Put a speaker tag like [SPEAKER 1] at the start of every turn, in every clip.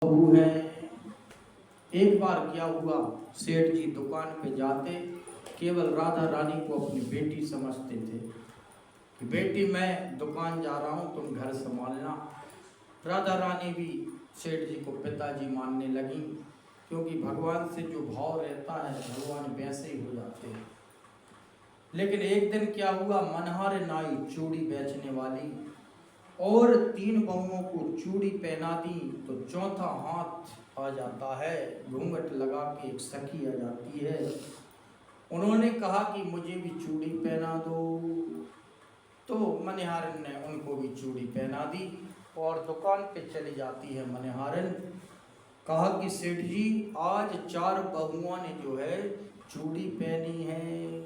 [SPEAKER 1] बहू है। एक बार क्या हुआ, सेठ जी दुकान पे जाते केवल राधा रानी को अपनी बेटी समझते थे कि बेटी मैं दुकान जा रहा हूँ, तुम घर संभालना। राधा रानी भी सेठ जी को पिताजी मानने लगी, क्योंकि भगवान से जो भाव रहता है भगवान वैसे ही हो जाते हैं। लेकिन एक दिन क्या हुआ, मनहारे नाई चूड़ी बेचने वाली और 3 बहुओं को चूड़ी पहना दी तो चौथा हाथ आ जाता है, घूंघट लगा के एक सखी आ जाती है। उन्होंने कहा कि मुझे भी चूड़ी पहना दो, तो मनिहारन ने उनको भी चूड़ी पहना दी और दुकान पे चली जाती है मनिहारन। कहा कि सेठ जी आज 4 बहुओं ने जो है चूड़ी पहनी है।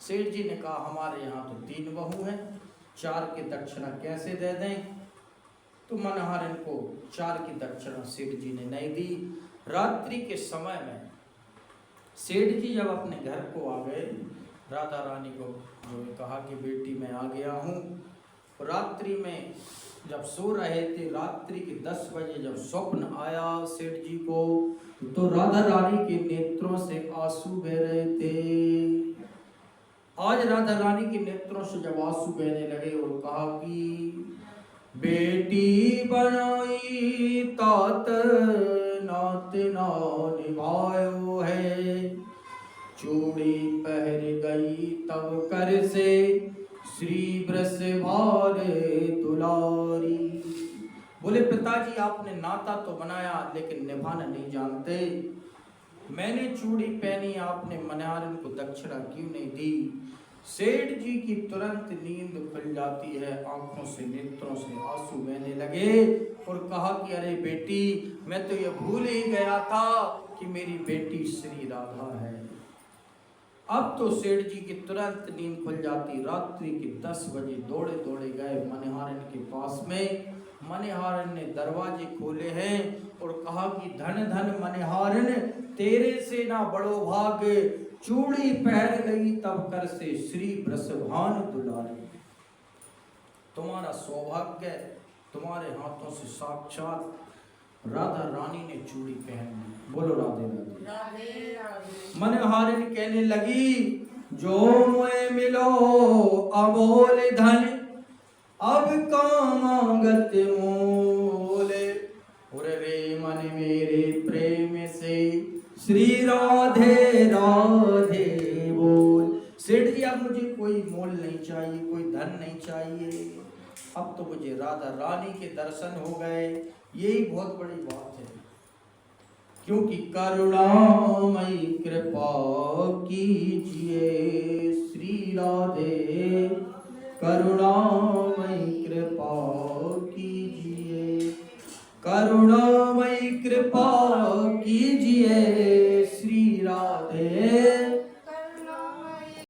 [SPEAKER 1] सेठ जी ने कहा हमारे यहाँ तो 3 बहू हैं, 4 की दक्षिणा कैसे दे दें। तो मनहारन को 4 की दक्षिणा सेठ जी ने नहीं दी। रात्रि के समय में सेठ जी जब अपने घर को आ गए, राधा रानी को जो कहा कि बेटी मैं आ गया हूँ। रात्रि में जब सो रहे थे, रात्रि के 10 बजे जब स्वप्न आया सेठ जी को, तो राधा रानी के नेत्रों से आंसू बह रहे थे। आज राधा रानी के नेत्रों से जब आंसू बहने लगे और कहा कि बेटी बनाई तात नात ना निभायो है, चूड़ी पहर गई तब कर से श्री ब्रस भार दुलारी। बोले पिताजी आपने नाता तो बनाया लेकिन निभाना नहीं जानते। मैंने चूड़ी पहनी, आपने मनिहारन को दक्षिणा क्यों नहीं दी। सेठ जी की तुरंत नींद खुल जाती है, आंखों से नेत्रों से आंसू बहने लगे और कहा कि अरे बेटी मैं तो ये भूल ही गया था कि मेरी बेटी श्री राधा है। अब तो सेठ जी की तुरंत नींद खुल जाती। रात्रि के 10 बजे दौड़े दौड़े गए मनिहारन के पास में। मनिहारन ने दरवाजे खोले हैं और कहा कि धन धन मनिहारन तेरे से ना बड़ो भाग, चूड़ी पहन गई तब कर से श्री ब्रसभान दुलारी। तुम्हारा सौभाग्य, तुम्हारे हाथों से साक्षात राधा रानी ने चूड़ी पहन ली। बोलो राधे राधे। मनहारिन कहने लगी जो मुझे मिलो अमोल धन, अब काम मांगत मोले। रे मन मेरे प्रेम से श्री राधे राधे बोल। सेठ जी अब मुझे कोई मोल नहीं चाहिए, कोई धन नहीं चाहिए, अब तो मुझे राधा रानी के दर्शन हो गए, यही बहुत बड़ी बात है। क्योंकि करुणामयी कृपा कीजिए श्री राधे, करुणामयी कृपा कीजिए, करुणामयी कृपा कीजिए श्री राधे।